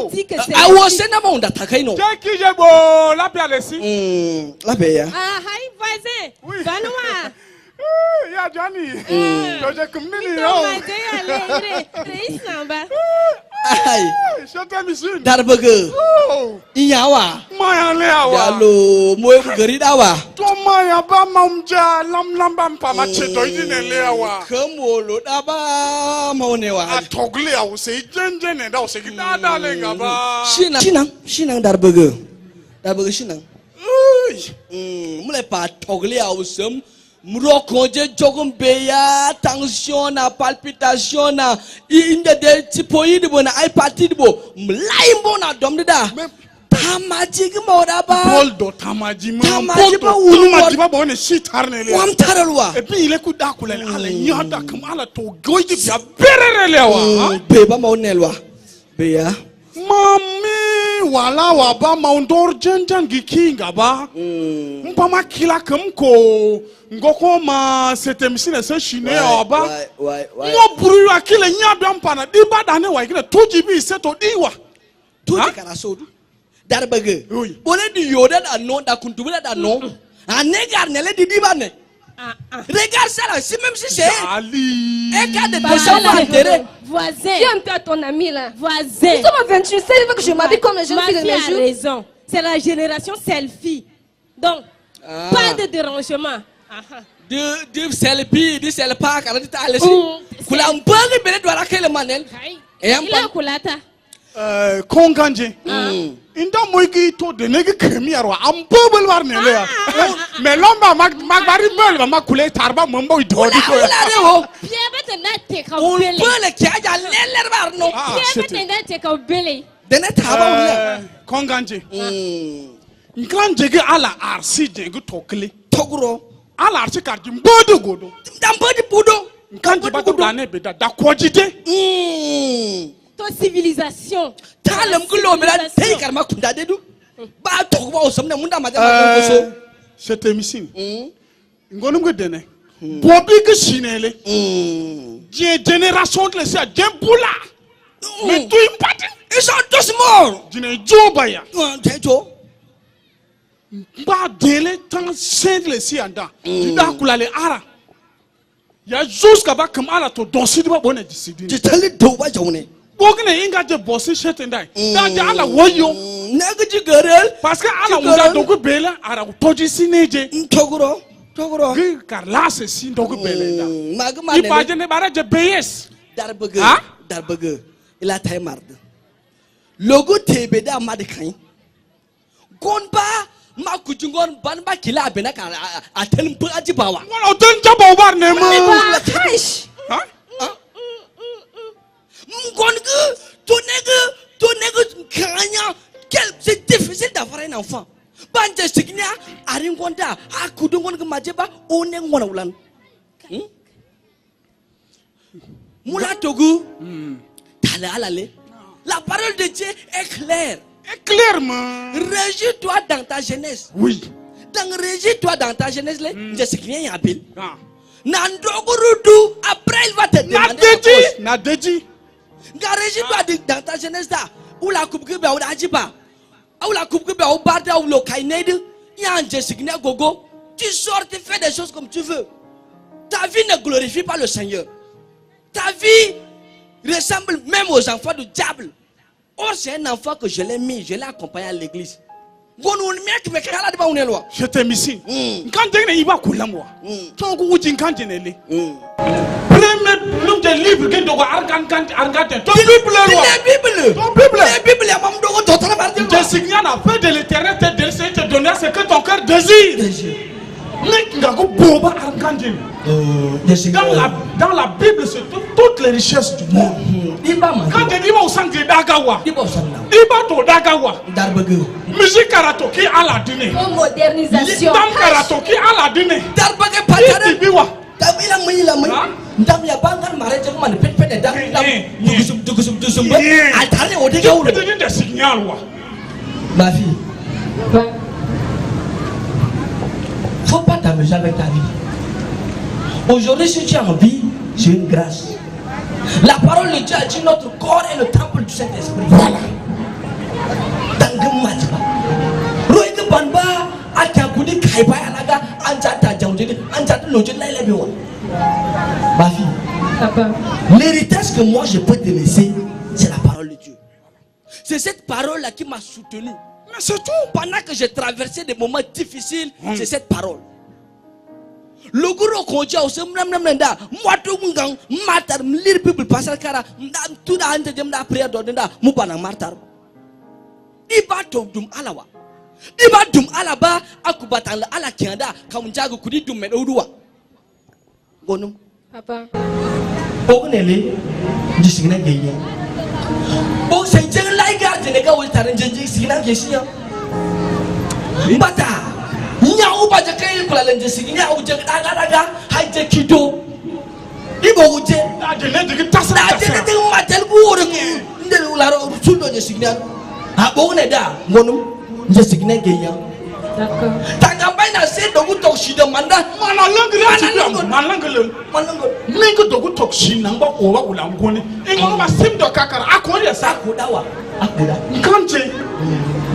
dit que c'est voisin. Oui. Il y a Johnny. Darbaga. Iyawa. Yalo, moe garidawa. Tomaya ba mamja lam lambam pa mache doidi ne lewa. Kamolo daba maonewa. Atogli au se jenjene da o se gidada lenga ba. Shinang darbaga. Darbaga shinang. Mule pa togli au sem. Mrokonje jogum beya tension na palpitation na inde de tipoyi de bona ai parti de bo mlaimbo na domda tamaji mo da ba boldo tamaji mo tamaji ba bona shit harne le wam taralwa e bi ile ku da ku le ala nyada kam ala to goji bia berere lewa be ba mo nelwa beya mami wala wa ba maundor jenjan gikinga ba mpama kila kamko ngoko ma c'était misine se chine oba mo buru akile nyado mpana di badane wa ikile tojibi seto diwa toji kana sodu darbage bole di yoda da no da kuntubula da no anegar nele di dibane regarde ça là, si même si c'est Ali un cas de intérêt. Voisin. Viens un peu à ton ami là. Voisin. Nous sommes à 28, c'est vrai que je m'habille comme les jeunes filles de mes jours. Ma fille a raison. C'est la génération selfie. Donc, pas de dérangement. De selfie, de selfie, quand tu as laissé. Kula mbari bele doit la manel. Il a kulata. Konganje. Inda moiki to de negi kremi arwa ambobel war ne le. Mais lomba magbari bel ma kule tarba mombo idodi ko. Pierre bete na te ka on bele. peut le kiaja leller bar no. Pierre bete na te ka bele. Dene taba wala. Konganje. Nkranje ge ala arsi je ge tokle. Togro. Ala arsi ka di mbodo godo. Dambodi budo. Nkranje ba to dane beda da kwojide. Ton civilisation. C'était missing. Ngonum dene. Bobi que chinele. Génération de l'essai Djempoula. Mais tout impact. Ils sont tous morts. Dine Joe Baya. Ba délai tant saint l'essai anda. Dida kulale ara. Ya jusqu'à bas comme ala to dosi de bonne décider. Tu t'allais doba jaune. Bogene inga de bossi chetendai. Dadi ala woyo. Nagaji girl. Parce que ala uda dogu bela ara toji sineje. Togoro. Car là c'est si dogu bela. Il pas de bara de BS. Darbugu. Il a taille marde. Logo tebeda madikain. Gonba ma kujungon banba kila benaka a tel peu ajibawa. On donne jabo bar ne mo. Tonegu kanya. C'est difficile d'avoir un enfant. Bande signia aringonda akudungon majeba onengona ulan. Moula Togu. La parole de Dieu est claire. Clairement. Régis-toi dans ta jeunesse. Oui. Régis-toi dans ta jeunesse. Je sais qu'il y a un appel. Nandogurudu, après il va te demander. Nadedi. Régis-toi dans ta jeunesse. Ou la coupe que ou la jiba. Ou la coupe que ou barda ou le kained. Il y a un Jessica Gogo. Tu sors, tu fais des choses comme tu veux. Ta vie ne glorifie pas le Seigneur. Ta vie ressemble même aux enfants du diable. Or, c'est un enfant que je l'ai mis, je l'ai accompagné à l'église. Je t'ai mis ici. Quand tu es là, moi, tu as dit quand tu es là. Premier nom de livre que tu as regardé. Ton Bible. Je signe la paix de l'éternel te donner ce que ton cœur désire. Dans la Bible, c'est toutes les richesses du monde. Quand tu dis au sang de Dagawa, musique karatoki à la dîner. Modernisation. Karatoki à la dîner. Ma fille, faut pas t'amuser avec ta vie. Aujourd'hui, si tu as envie, c'est une grâce. La parole de Dieu a dit notre corps est le temple du Saint-Esprit. Voilà. Ma fille, l'héritage que moi je peux te laisser, c'est la parole de Dieu. C'est cette parole-là qui m'a soutenu. Mais c'est tout. Pendant que j'ai traversé des moments difficiles, c'est cette parole. Le guru konja au semnamnamnda moi tout mungang matar lire bible pasal kara tout da ante dem da prière do da mubana martar iba to dum alawa iba dum alaba akubatan la ala kianda kamunjago kudi dum me doduwa gonum Papa ognele jisigna geye o senjeng lai garde ne ga wol taran jenji signa gesiya mbata nyau ba jakai kula lenje signa o jeg daga haje kido ibo uje da de ne de tasna da de de matel buure ndel ularo sundo je signa ha bogne da ngonum je signa geya d'accord tagambay na se dogu tokshida manda malangale ningo dogu tokshina ngba ko wa ulangone ingo ba sim do kakara akori sa akodawa kanje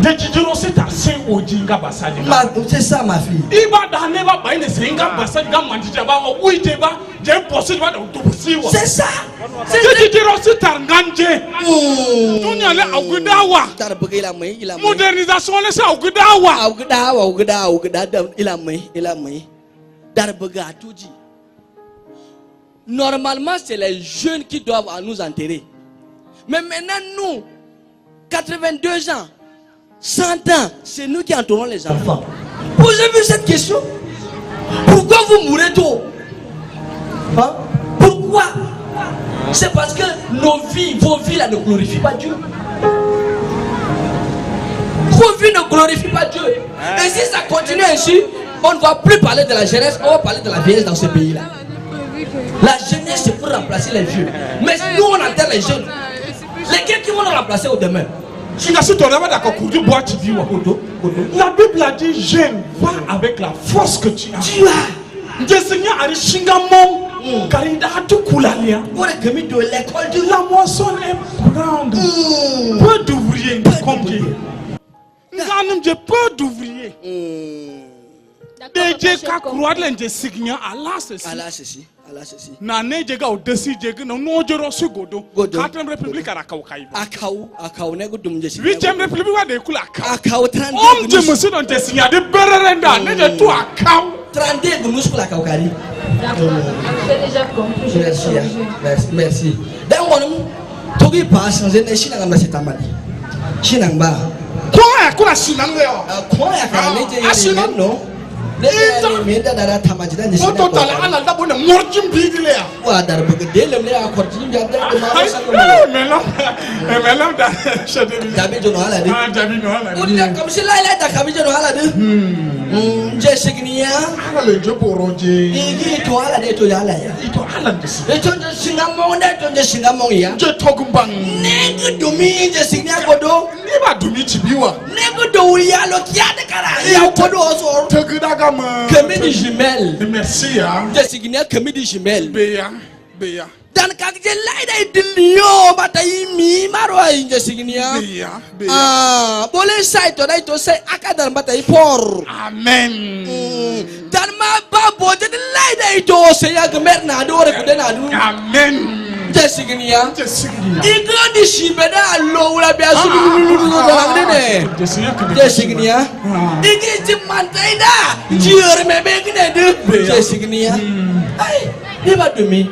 de jijiro c'est assez ojinga basadi c'est ça ma fille iba da ne ba ba ne singa basadi ga mandija ba o uite ba je possible ba do tusiwa c'est ça c'est jijiro c'est tanganje dunya le agudawa tarbugila mai ila mai modernisation le c'est agudawa ila mai darbuga tuji. Normalement c'est les jeunes qui doivent nous enterrer, mais maintenant nous 82 ans 100 ans, c'est nous qui entourons les enfants. Posez-vous cette question. Pourquoi vous mourrez tôt? Hein? Pourquoi? C'est parce que nos vies, vos vies là ne glorifient pas Dieu. Vos vies ne glorifient pas Dieu. Et si ça continue ainsi, on ne va plus parler de la jeunesse, on va parler de la vieillesse dans ce pays-là. La jeunesse c'est pour remplacer les vieux. Mais nous on enterre les jeunes. Lesquels qui vont le remplacer au demain? La Bible a dit, j'aime, va avec la force que tu as. Tu as. La moisson est grande. Peu d'ouvriers. Combien? Peu d'ouvriers. DJ Kakroad l'un signa Allah ceci. Allah ceci. Nane jega au dessus jega no joro su godo. 4e république à Akau Kaiba. Akau nego dum jesi. 8e république wa de kula Akau 32. On je me suis dans tes signa de bererenda ne de tout Akau. 32 gunus pour la Kaukari. Déjà compris. Merci. Dan wonum togi pas changer ne china ngam c'est amali. Chinang ba. Quoi quoi chinang le? Quoi ya ka ne je no. Minta dara tamajida ni sina. Total ala da bona morjim bigile ya. Wa dar bëgg delem le akorti bi da ma sa ko. Melam da chade bi. Dabi jono ala de. Ah dabi no ala. Ulla kam si la da kabi jono ala de. Je signia. Ala le je poroje. Igi to ala de to ala ya. Ito ala de si. To singamo ne to singamo ya. Je togumbang. Negu dumi je signia godo. Ni ba dumi chibiwa. Negu do ya lo kia de kara. Ya godo so. Tegudaga Camille Jumel. Merci hein. Je suis Camille Jumel. Béa. Dan kak je laida idilio batai mi maro je signia. Béa. Ah, boleh sai to dai to sai akadar batai por. Amen. Dan ma babo je laida ito sai ya gemer na do re kudena du. Amen. Je signia. Igo di shibeda lo ula bia su ne. Je signia. Igi ji mantaida. Jior me begne de. Je signia. Ai, ni ba dumi.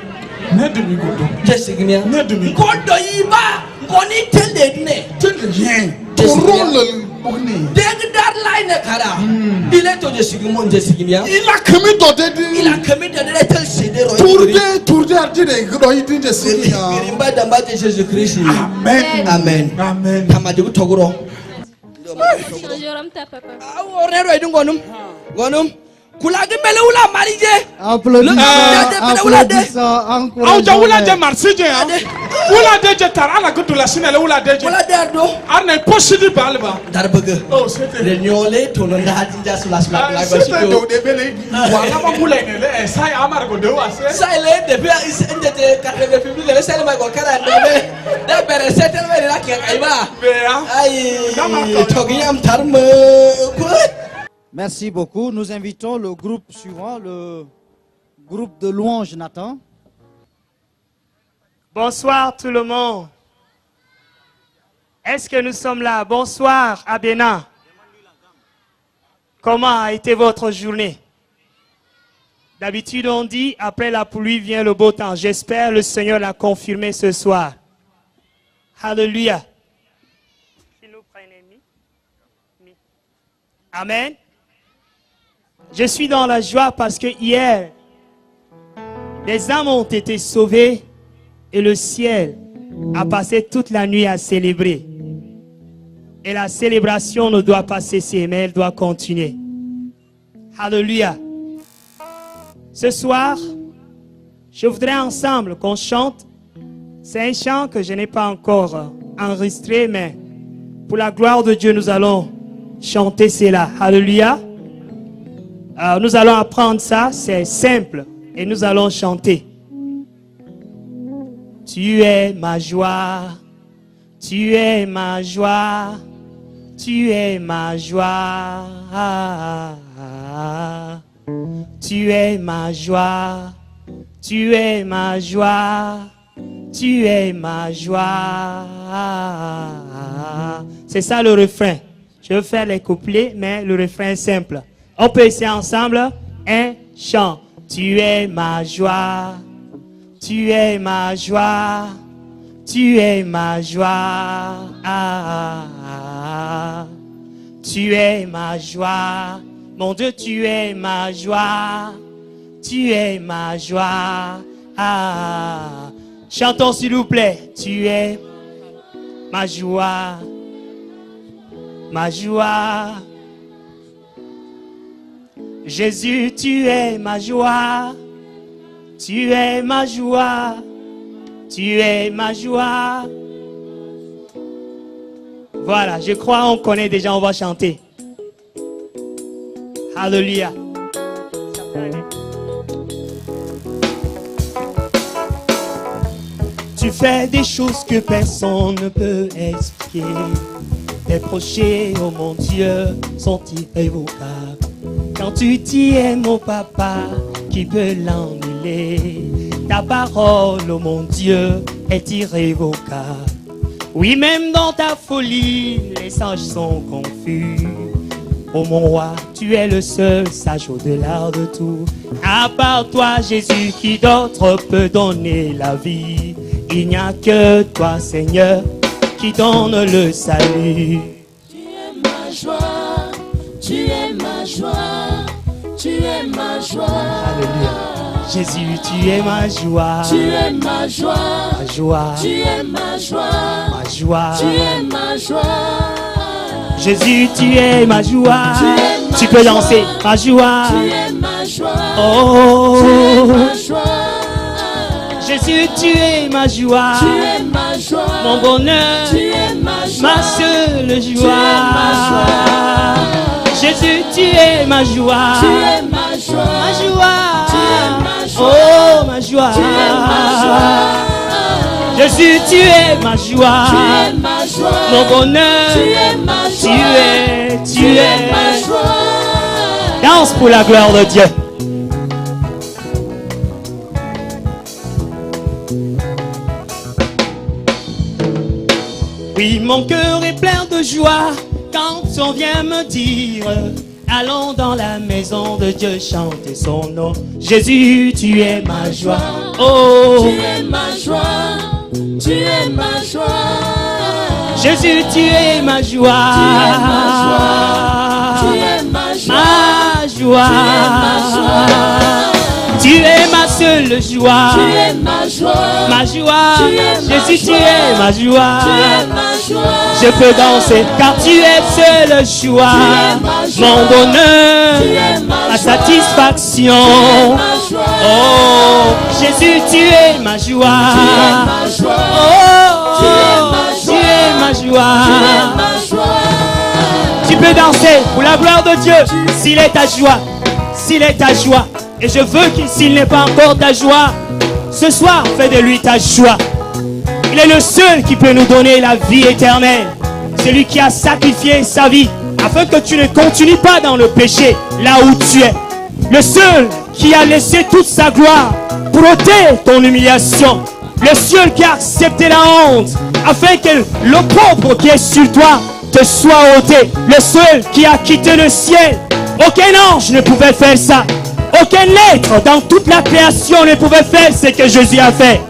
Ne dumi godo. Je signia. Ne dumi. Godo iba. Ngoni telde ne. Telde bien. Rôle boni. Deg dar line kara. Il est to je signia. Il a commis de. Il a commis de tel cédero. Tourde ardine godo idin je signia. Birimba damba de Jésus Christ. Amen. Tamadi togoro. Changeram ta papa. Ah, on est ready gonum. Kulagi mele ula marije. Applaudissons, encourageons. Ula de marsije ya. Ula de tar ala gudu la sinele ula de. Ula de do. Arne possible balba. Darbuge. Oh, c'était le nyole to no ndajinja sula la c'était do de bele. Wala ba mula ne le sai amar go do ase. Sai le de be is ende de carte de public le sai ma go kara de. De bere setel me la ke kaiba. Ai. Togiyam tarme. Merci beaucoup. Nous invitons le groupe suivant, le groupe de louanges Nathan. Bonsoir tout le monde. Est-ce que nous sommes là? Bonsoir Abena. Comment a été votre journée? D'habitude on dit après la pluie vient le beau temps. J'espère le Seigneur l'a confirmé ce soir. Alléluia. Amen. Je suis dans la joie parce que hier, les âmes ont été sauvées et le ciel a passé toute la nuit à célébrer. Et la célébration ne doit pas cesser, mais elle doit continuer. Alléluia. Ce soir, je voudrais ensemble qu'on chante. C'est un chant que je n'ai pas encore enregistré, mais pour la gloire de Dieu, nous allons chanter cela. Alléluia. Nous allons apprendre ça, c'est simple. Et nous allons chanter. Tu es ma joie. Tu es ma joie. Tu es ma joie. Tu es ma joie. Tu es ma joie. Tu es ma joie. C'est ça le refrain. Je vais faire les couplets, mais le refrain est simple. On peut essayer ensemble. Un chant. Tu es ma joie. Tu es ma joie. Tu es ma joie. Tu es ma joie. Mon Dieu, tu es ma joie. Tu es ma joie. Chantons s'il vous plaît. Tu es ma joie. Ma joie. Jésus, tu es ma joie. Tu es ma joie. Tu es ma joie. Voilà, je crois on connaît déjà, on va chanter. Alléluia. Tu fais des choses que personne ne peut expliquer. Tes projets, oh mon Dieu, sont irrévocables. Quand tu dis mon papa, qui peut l'annuler? Ta parole, oh mon Dieu, est irrévocable. Oui, même dans ta folie, les sages sont confus. Oh mon roi, tu es le seul sage au-delà de tout. À part toi, Jésus, qui d'autre peut donner la vie? Il n'y a que toi, Seigneur, qui donne le salut. Tu es ma joie, tu es ma joie, tu es ma joie. Alléluia. Jésus, tu es ma joie. Tu es ma joie. Ma joie. Tu es ma joie. Ma joie. Tu es ma joie. Jésus, tu es ma joie. Tu peux danser. Ma joie. Tu es ma joie. Oh. Tu es ma joie. Jésus, tu es ma joie. Tu es ma joie. Mon bonheur. Tu es ma joie. Ma seule joie. Tu es ma joie. Jésus, tu es ma joie. Tu es ma joie. Ma joie. Tu es ma joie. Oh, ma joie. Tu es ma joie. Jésus, tu es ma joie. Tu es ma joie. Mon bonheur. Tu es ma joie. Tu es ma joie. Danse pour la gloire de Dieu. Oui, mon cœur est plein de joie quand on vient me dire allons dans la maison de Dieu chanter son nom. Jésus, tu es ma joie. Oh, tu es ma joie. Tu es ma joie. Jésus, tu es ma joie. Tu es ma joie. Ma joie. Tu es ma seule joie. Tu es ma joie. Ma joie. Jésus, tu es ma joie. Tu es ma joie. Je peux danser car tu es seule joie. Mon bonheur, ma satisfaction. Oh, Jésus, tu es ma joie. Oh, tu es ma joie. Tu peux danser pour la gloire de Dieu. S'il est ta joie, s'il est ta joie. Et je veux que s'il n'est pas encore ta joie, ce soir, fais de lui ta joie. Il est le seul qui peut nous donner la vie éternelle. C'est lui qui a sacrifié sa vie afin que tu ne continues pas dans le péché là où tu es. Le seul qui a laissé toute sa gloire pour ôter ton humiliation. Le seul qui a accepté la honte afin que l'opprobre qui est sur toi te soit ôté. Le seul qui a quitté le ciel. Aucun ange ne pouvait faire ça. Aucun être dans toute la création ne pouvait faire ce que Jésus a fait.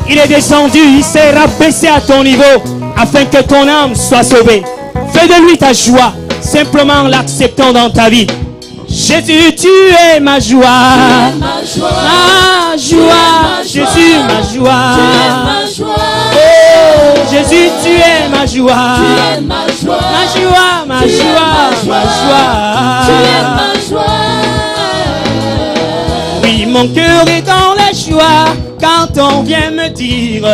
Il est descendu, il s'est rabaissé à ton niveau afin que ton âme soit sauvée. Fais de lui ta joie, simplement l'acceptant dans ta vie. Jésus, tu es ma joie. Ma joie. Jésus, ma joie. Oh, Jésus, tu es ma joie. Ma joie, ma joie, ma joie. Oui, mon cœur est dans la joie quand on vient me dire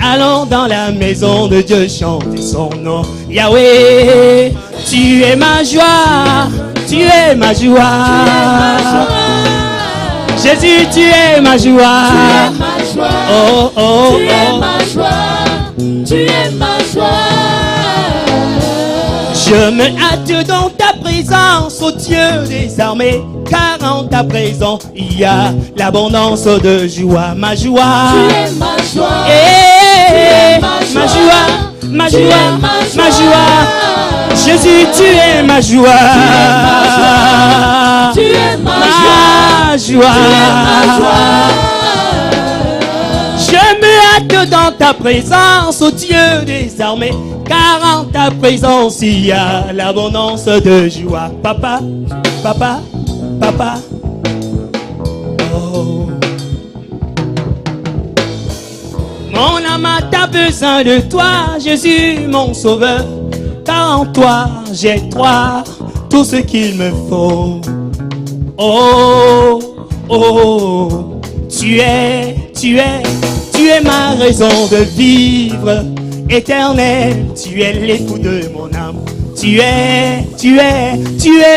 allons dans la maison de Dieu chanter son nom. Yahweh, tu es ma joie, tu es ma joie. Jésus, tu es ma joie. Oh, oh, oh. Tu es ma joie. Tu es ma joie. Je me hâte dans ta présence, ô Dieu des armées, car en ta présence il y a l'abondance de joie. Ma joie, tu es ma joie. Hey, ma joie, ma joie, ma joie. Jésus, tu es ma joie. Tu es ma joie. Je me hâte dans ta présence, ô Dieu des armées, car en ta présence il y a l'abondance de joie. Papa, papa, papa. Oh. Mon âme a besoin de toi, Jésus mon sauveur, car en toi j'ai toi tout ce qu'il me faut. Oh, oh, tu es ma raison de vivre. Éternel, tu es l'époux de mon âme. Tu es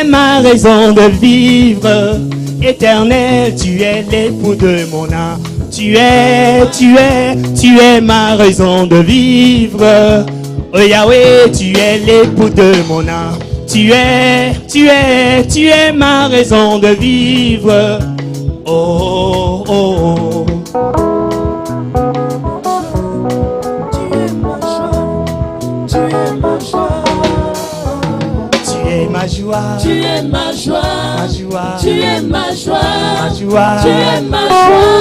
ma raison de vivre. Éternel, tu es l'époux de mon âme. Tu es ma raison de vivre. Oh Yahweh, tu es l'époux de mon âme. Tu es ma raison de vivre. Oh, oh, oh. Tu es ma joie. Tu es ma joie. Ma joie. Tu es ma joie. Ma joie. Tu es ma joie.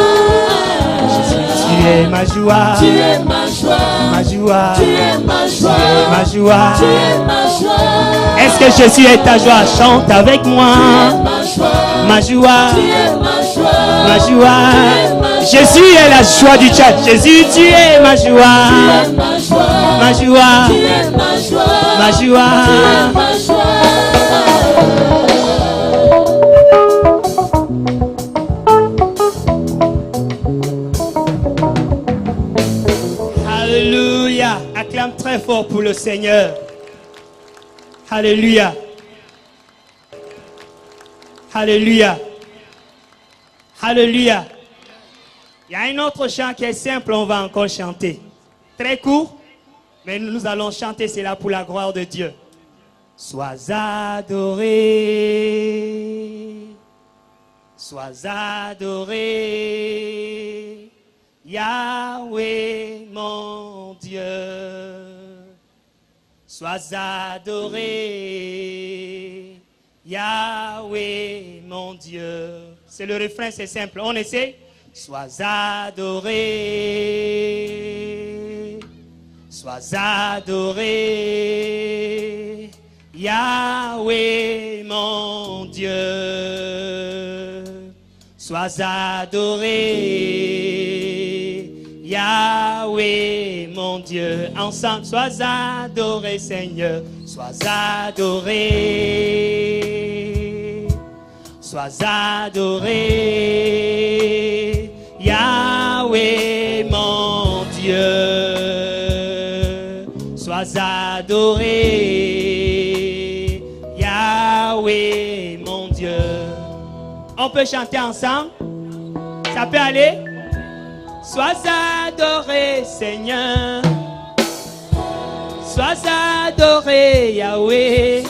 Tu es ma joie. Tu es ma joie. Ma joie. Tu es ma joie. Ma joie. Tu es ma joie. Est-ce que Jésus est ta joie? Chante avec moi. Ma joie. Tu es ma joie. Ma joie. Jésus est la joie du Tchad. Jésus, tu es ma joie. Tu es ma joie. Ma joie. Tu es ma joie. Ma joie. Tu es ma joie. Alléluia. Acclame très fort pour le Seigneur. Alléluia. Alléluia. Alléluia. Il y a un autre chant qui est simple, on va encore chanter. Très court, mais nous allons chanter cela pour la gloire de Dieu. Sois adoré. Sois adoré. Yahweh mon Dieu. Sois adoré, Yahweh mon Dieu. C'est le refrain, c'est simple. On essaie. Sois adoré, sois adoré, Yahweh mon Dieu. Sois adoré, Yahweh mon Dieu. Ensemble, sois adoré Seigneur, sois adoré, sois adoré, Yahweh mon Dieu. Sois adoré, Yahweh mon Dieu. On peut chanter ensemble? Ça peut aller? Sois adoré, Seigneur. Sois adoré, Yahweh.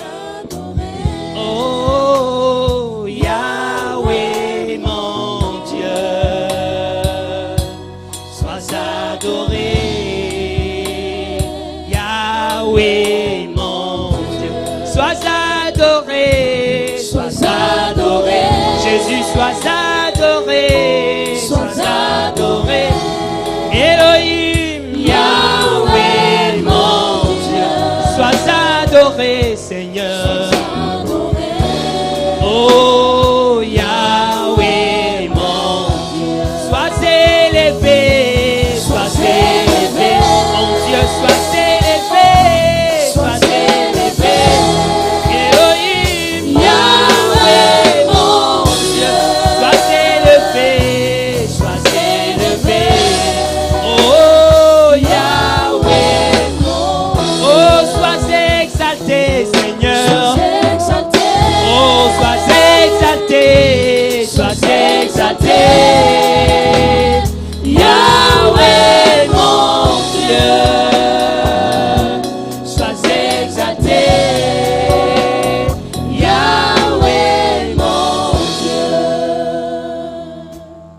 Oh, Yahweh, mon Dieu. Sois adoré, Yahweh, mon Dieu. Sois adoré, sois adoré. Jésus, sois adoré, sois adoré. Elohim, Yahweh, mon Dieu. Sois adoré, Seigneur. Oh, Yahweh, mon Dieu. Sois élevé, mon Dieu, sois élevé, sois élevé. Elohim, Yahweh, mon Dieu. Sois élevé, sois élevé. Oh, Yahweh, oh, sois exalté, Seigneur. Oh, sois exalté, sois exalté. Yahweh, mon Dieu. Sois exalté. Yahweh, mon Dieu.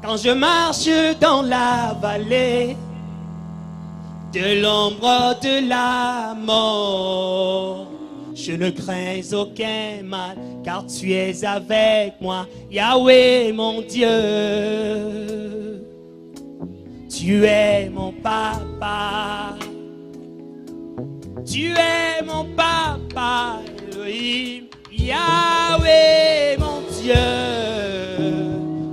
Quand je marche dans la vallée de l'ombre de la mort, je ne crains aucun mal, car tu es avec moi, Yahweh mon Dieu. Tu es mon papa. Tu es mon papa, Elohim, Yahweh mon Dieu.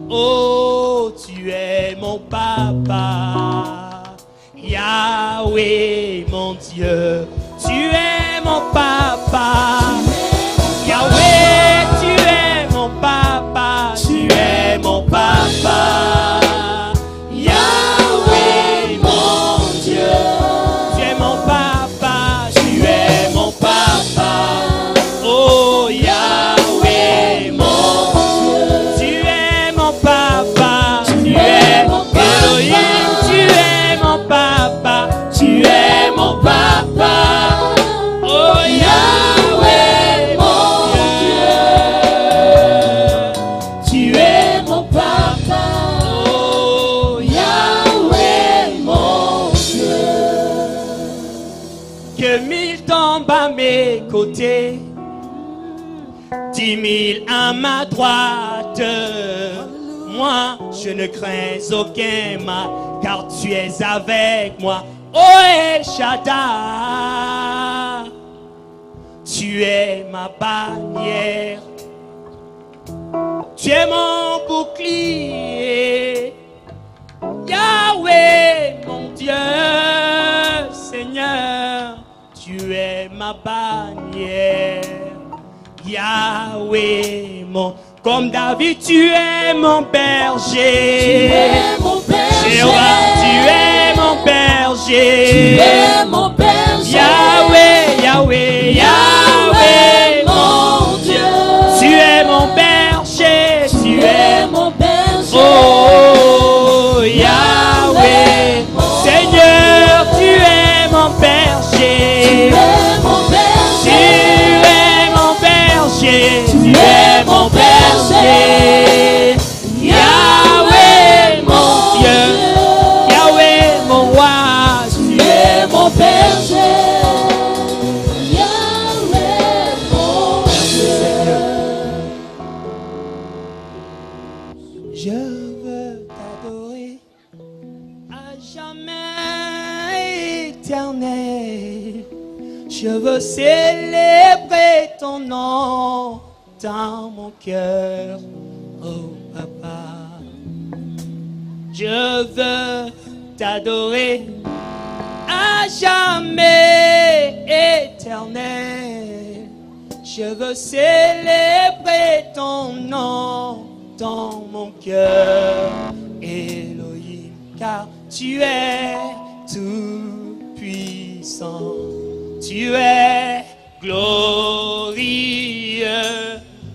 Oh, tu es mon papa, Yahweh mon Dieu. Tu es mon papa, Yahweh, tu es mon papa, tu es mon papa, Yahweh mon Dieu. Tu es mon 10 000 à ma droite. Moi, je ne crains aucun mal, car tu es avec moi. Oh El Shaddai, tu es ma bannière. Tu es mon bouclier, Yahweh, mon Dieu, Seigneur, tu es ma bannière. Yahweh, comme David, tu es mon berger. Tu es mon berger. Jéhovah, tu es mon berger. Tu es mon berger. Yahweh, Yahweh, Yahweh, mon Dieu. Tu es mon berger. Tu es mon berger. Oh, Yahweh, Seigneur, tu es mon berger. Tu es mon berger. Tu es mon berger. Yahweh, mon Dieu. Yahweh, mon roi. Tu es mon berger. Yahweh, mon Dieu. Je veux t'adorer à jamais éternel. Je veux célébrer ton nom dans mon cœur, oh Papa. Je veux t'adorer à jamais éternel. Je veux célébrer ton nom dans mon cœur, Elohim, car tu es tout puissant. Tu es glorieux,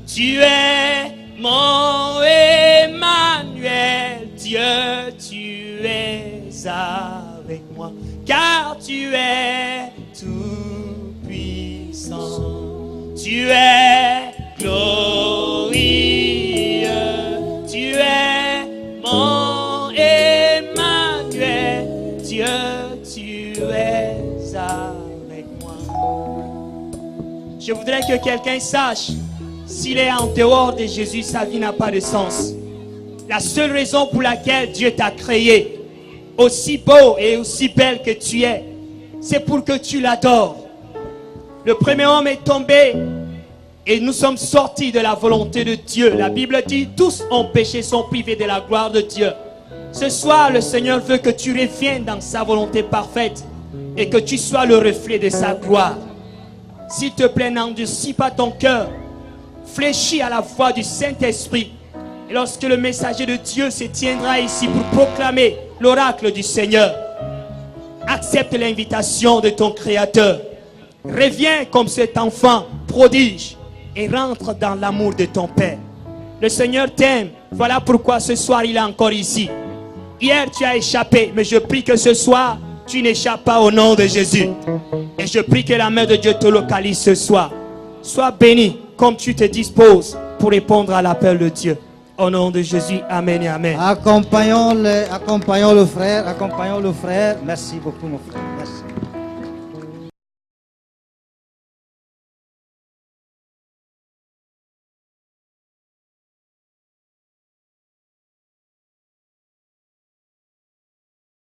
tu es mon Emmanuel, Dieu, tu es avec moi, car tu es tout puissant. Tu es glorieux, tu es mon Emmanuel, Dieu, tu es avec moi. Je voudrais que quelqu'un sache, s'il est en dehors de Jésus, sa vie n'a pas de sens. La seule raison pour laquelle Dieu t'a créé, aussi beau et aussi belle que tu es, c'est pour que tu l'adores. Le premier homme est tombé et nous sommes sortis de la volonté de Dieu. La Bible dit, tous ont péché, sont privés de la gloire de Dieu. Ce soir, le Seigneur veut que tu reviennes dans sa volonté parfaite et que tu sois le reflet de sa gloire. S'il te plaît, n'endurcis pas ton cœur. Fléchis à la voix du Saint-Esprit. Et lorsque le messager de Dieu se tiendra ici pour proclamer l'oracle du Seigneur, accepte l'invitation de ton Créateur. Reviens comme cet enfant prodige et rentre dans l'amour de ton Père. Le Seigneur t'aime. Voilà pourquoi ce soir il est encore ici. Hier tu as échappé, mais je prie que ce soir tu n'échappes pas au nom de Jésus. Et je prie que la main de Dieu te localise ce soir. Sois béni comme tu te disposes pour répondre à l'appel de Dieu. Au nom de Jésus, amen et amen. Accompagnons le frère, accompagnons le frère. Merci beaucoup mon frère.